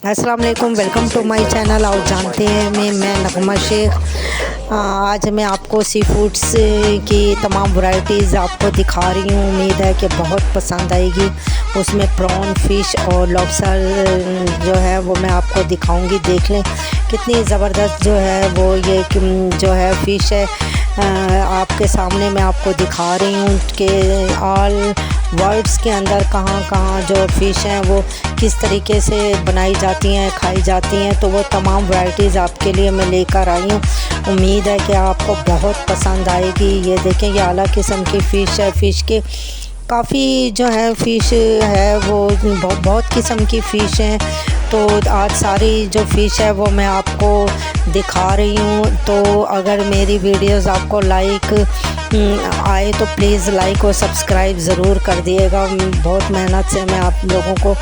अस्सलाम वालेकुम, welcome to my channel. आप जानते हैं मैं नगमा शेख। आज मैं आपको सी फूड्स की तमाम वैरायटीज़ आपको दिखा रही हूँ। उम्मीद है कि बहुत पसंद आएगी। उसमें प्रॉन, फ़िश और लॉबस्टर जो है वो मैं आपको दिखाऊंगी। देख लें कितनी ज़बरदस्त जो है वो ये जो है फ़िश है। आपके सामने मैं आपको दिखा रही हूँ कि ऑल वर्ल्ड्स के अंदर कहाँ कहाँ जो फ़िश हैं वो किस तरीके से बनाई जाती हैं, खाई जाती हैं। तो वो तमाम वैरायटीज़ आपके लिए मैं लेकर आई हूँ। उम्मीद है कि आपको बहुत पसंद आएगी। ये देखें, ये आला किस्म की फ़िश है। फ़िश के काफ़ी जो है फ़िश है वो बहुत किस्म की फ़िश हैं। तो आज सारी जो फ़िश है वो मैं आपको दिखा रही हूँ। तो अगर मेरी वीडियोज़ आपको लाइक आए तो प्लीज़ लाइक और सब्सक्राइब ज़रूर कर दिएगा। बहुत मेहनत से मैं आप लोगों को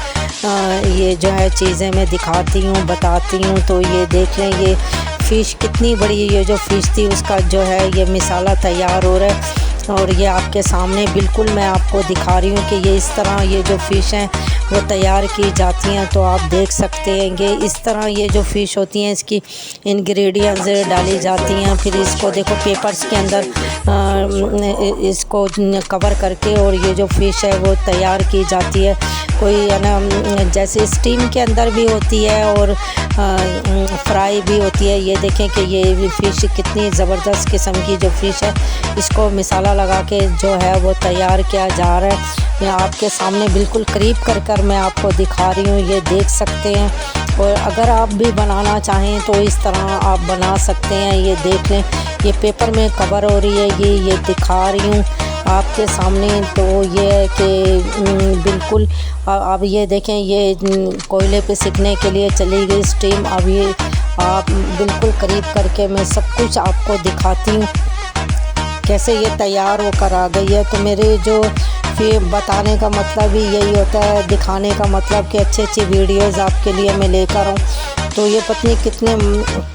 ये जो है चीज़ें मैं दिखाती हूँ, बताती हूँ। तो ये देख लें, ये फ़िश कितनी बड़ी, ये जो फ़िश थी उसका जो है ये मिसाला तैयार हो रहा है। और ये आपके सामने बिल्कुल मैं आपको दिखा रही हूँ कि ये इस तरह ये जो फ़िश हैं वो तैयार की जाती हैं। तो आप देख सकते हैं कि इस तरह ये जो फ़िश होती हैं इसकी इंग्रेडिएंट्स डाली जाती हैं। फिर इसको देखो पेपर्स के अंदर इसको कवर करके और ये जो फ़िश है वो तैयार की जाती है। कोई है ना जैसे स्टीम के अंदर भी होती है और फ्राई भी होती है। ये देखें कि ये फ़िश कितनी ज़बरदस्त किस्म की जो फ़िश है, इसको मिसाला लगा के जो है वो तैयार किया जा रहा है। मैं आपके सामने बिल्कुल करीब कर मैं आपको दिखा रही हूँ, ये देख सकते हैं। और अगर आप भी बनाना चाहें तो इस तरह आप बना सकते हैं। ये देख लें, ये पेपर में कवर हो रही है, ये दिखा रही हूँ आपके सामने। तो ये है कि बिल्कुल अब ये देखें, ये कोयले पे सिकने के लिए चली गई स्टीम। अब ये आप बिल्कुल करीब करके मैं सब कुछ आपको दिखाती हूँ कैसे ये तैयार होकर आ गई है। तो मेरे जो फिर बताने का मतलब ही यही होता है, दिखाने का मतलब कि अच्छी अच्छी वीडियोज़ आपके लिए मैं लेकर आऊँ। तो ये पत्नी कितने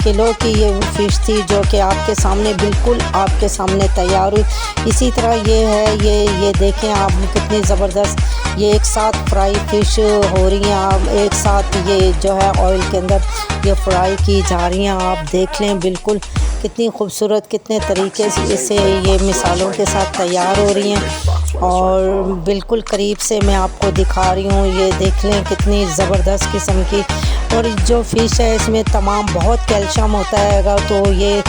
किलो की ये फ़िश थी जो कि आपके सामने बिल्कुल आपके सामने तैयार हुई। इसी तरह ये है, ये देखें आप कितनी ज़बरदस्त ये एक साथ फ्राई फ़िश हो रही हैं। आप एक साथ ये जो है ऑयल के अंदर ये फ्राई की जा रही हैं। आप देख लें बिल्कुल कितनी खूबसूरत, कितने तरीके से ये मिसालों के साथ तैयार हो रही हैं। और बिल्कुल करीब से मैं आपको दिखा रही हूँ। ये देख लें कितनी ज़बरदस्त किस्म की। और जो फ़िश है इसमें तमाम बहुत कैल्शियम होता है, तो ये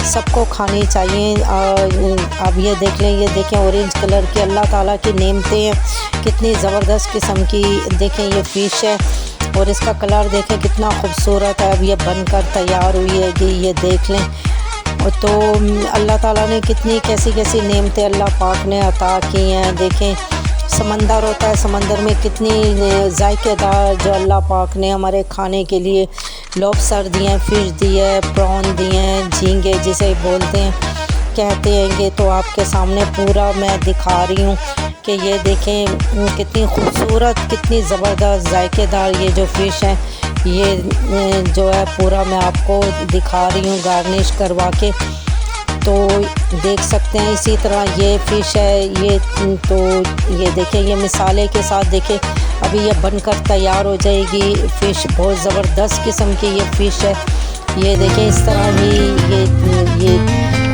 सबको खानी चाहिए। अब ये देख लें, ये देखें ऑरेंज कलर की अल्लाह ताला की नेमतें हैं। कितनी ज़बरदस्त किस्म की देखें ये फ़िश है और इसका कलर देखें कितना खूबसूरत है। अब ये बनकर तैयार हुई है कि ये देख लें। तो अल्लाह ताला ने कितनी कैसी कैसी नेमतें अल्लाह पाक ने अता की हैं। देखें समंदर होता है, समंदर में कितनी जायकेदार जो अल्लाह पाक ने हमारे खाने के लिए लॉबस्टर दिए हैं, फ़िश दिए हैं, प्रॉन दिए हैं, झींगे जिसे बोलते हैं कहते हैं। ये तो आपके सामने पूरा मैं दिखा रही हूँ कि ये देखें कितनी खूबसूरत, कितनी ज़बरदस्त जायकेदार ये जो फ़िश है, ये जो है पूरा मैं आपको दिखा रही हूँ गार्निश करवा के। तो देख सकते हैं इसी तरह ये फ़िश है। ये तो ये देखें, ये मिसाले के साथ देखें अभी ये बनकर तैयार हो जाएगी फ़िश। बहुत ज़बरदस्त किस्म की ये फ़िश है। ये देखें इस तरह ही ये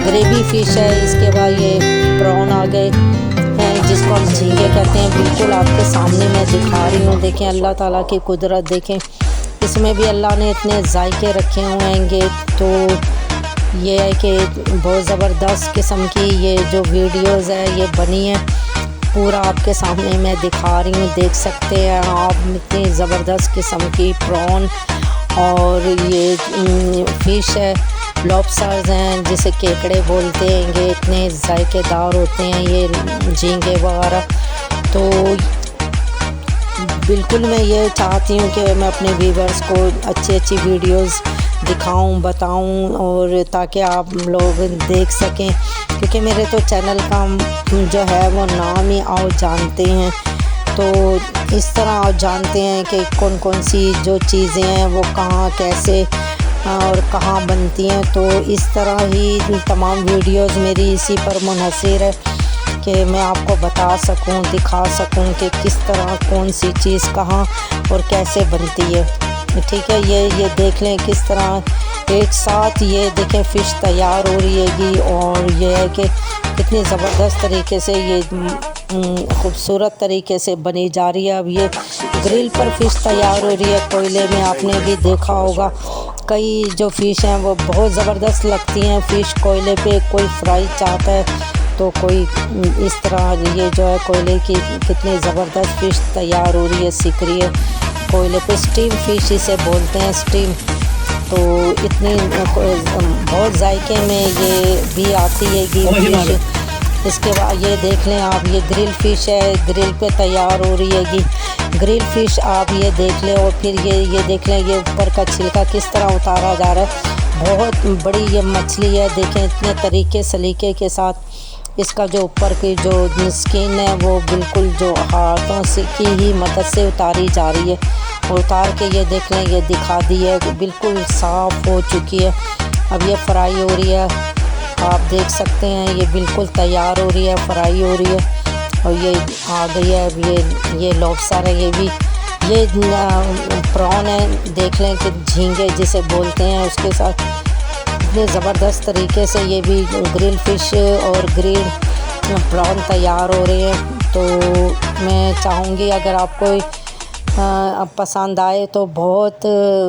ग्रेवी फ़िश है। इसके बाद ये प्रॉन आ गए हैं जिसको हम झींगे कहते हैं। बिल्कुल आपके सामने मैं दिखा रही हूँ। देखें अल्लाह ताला की कुदरत, देखें इसमें भी अल्लाह ने इतने जायके रखे हुए हैंगे। तो ये है कि बहुत ज़बरदस्त किस्म की ये जो वीडियोज़ है ये बनी है। पूरा आपके सामने मैं दिखा रही हूँ, देख सकते हैं आप इतनी ज़बरदस्त किस्म की प्रॉन और ये फ़िश है, लॉबस्टर्स हैं जिसे केकड़े बोलते हैं। ये इतने जायकेदार होते हैं ये झींगे वगैरह। तो बिल्कुल मैं ये चाहती हूँ कि मैं अपने व्यूवर्स को अच्छी अच्छी वीडियोस दिखाऊं, बताऊं और ताकि आप लोग देख सकें। क्योंकि मेरे तो चैनल का जो है वो नाम ही आओ जानते हैं। तो इस तरह आप जानते हैं कि कौन कौन सी जो चीज़ें हैं वो कहाँ कैसे और कहाँ बनती हैं। तो इस तरह ही तमाम वीडियोस मेरी इसी पर मुनहसर है कि मैं आपको बता सकूं, दिखा सकूं कि किस तरह कौन सी चीज़ कहाँ और कैसे बनती है। ठीक है। ये देख लें किस तरह एक साथ ये देखें फ़िश तैयार हो रही हैगी, और ये है कि कितनी ज़बरदस्त तरीके से ये खूबसूरत तरीके से बनी जा रही है। अब ये ग्रिल पर फ़िश तैयार हो रही है कोयले में। आपने भी देखा होगा कई जो फ़िश हैं वो बहुत ज़बरदस्त लगती हैं फ़िश कोयले पे। कोई फ्राई चाहता है तो कोई इस तरह ये जो है कोयले की कितनी ज़बरदस्त फ़िश तैयार हो रही है, सीख रही है कोयले पे। स्टीम फ़िश इसे बोलते हैं, स्टीम। तो इतनी बहुत जायके में ये भी आती है कि फ़िश। इसके बाद ये देख लें आप, ये ग्रिल फ़िश है, ग्रिल पे तैयार हो रही है ग्रिल फ़िश। आप ये देख लें, और फिर ये देख लें ये ऊपर का छिलका किस तरह उतारा जा रहा है। बहुत बड़ी ये मछली है, देखें इतने तरीके सलीके के साथ इसका जो ऊपर की जो स्किन है वो बिल्कुल जो हाथों से की ही मदद से उतारी जा रही है। उतार के ये देख लें ये दिखा दी है कि बिल्कुल साफ़ हो चुकी है। अब ये फ्राई हो रही है, आप देख सकते हैं ये बिल्कुल तैयार हो रही है, फ्राई हो रही है। और ये आ गई है। अब ये लॉबस्टर है, ये भी ये प्रॉन है, देख लें कि झींगे जिसे बोलते हैं उसके साथ इतने ज़बरदस्त तरीके से ये भी ग्रिल फ़िश और ग्रिल प्रॉन तैयार हो रहे हैं। तो मैं चाहूँगी अगर आपको पसंद आए तो बहुत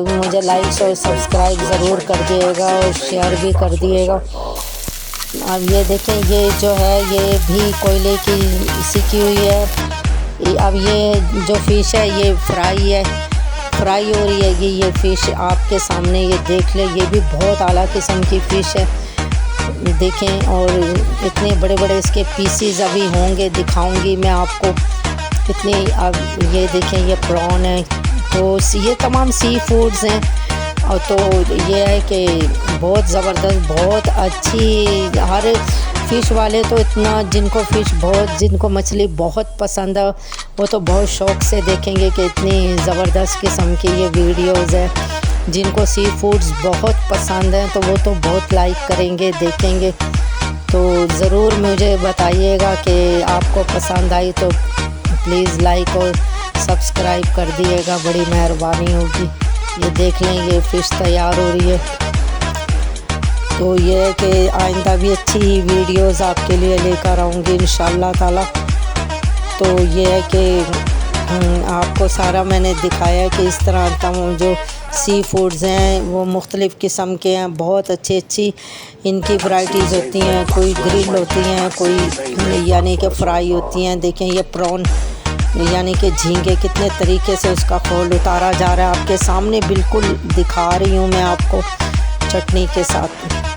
मुझे लाइक्स और सब्सक्राइब ज़रूर कर दिएगा और शेयर भी कर दिएगा। अब ये देखें ये जो है ये भी कोयले की सीखी हुई है। अब ये जो फ़िश है ये फ्राई है, फ्राई हो रही है ये फ़िश आपके सामने। ये देख लें ये भी बहुत आला किस्म की फ़िश है, देखें। और इतने बड़े बड़े इसके पीसीज अभी होंगे, दिखाऊंगी मैं आपको कितने। अब ये देखें ये प्रॉन है। तो ये तमाम सी फूड्स हैं। और तो ये है कि बहुत ज़बरदस्त, बहुत अच्छी। हर फ़िश वाले तो इतना जिनको मछली बहुत पसंद है वो तो बहुत शौक़ से देखेंगे कि इतनी ज़बरदस्त किस्म की ये वीडियोज़ है। जिनको सी फूड्स बहुत पसंद हैं तो वो तो बहुत लाइक करेंगे, देखेंगे। तो ज़रूर मुझे बताइएगा कि आपको पसंद आई तो प्लीज़ लाइक और सब्सक्राइब कर दिएगा, बड़ी मेहरबानी होगी। ये देख लें ये फ़िश तैयार हो रही है। तो ये है कि आइंदा भी अच्छी वीडियोज़ आपके लिए लेकर आऊँगी इंशाअल्लाह ताला। तो ये है कि आपको सारा मैंने दिखाया कि इस तरह तमाम जो सी फूड्स हैं वो मुख्तलिफ़ किस्म के हैं। बहुत अच्छी इनकी वैराइटीज़ होती हैं, कोई ग्रिल होती हैं, कोई यानी कि फ्राई होती हैं। देखें ये प्रॉन यानी कि झींगे कितने तरीके से उसका खोल उतारा जा रहा है आपके सामने, बिल्कुल दिखा रही हूँ मैं आपको चटनी के साथ।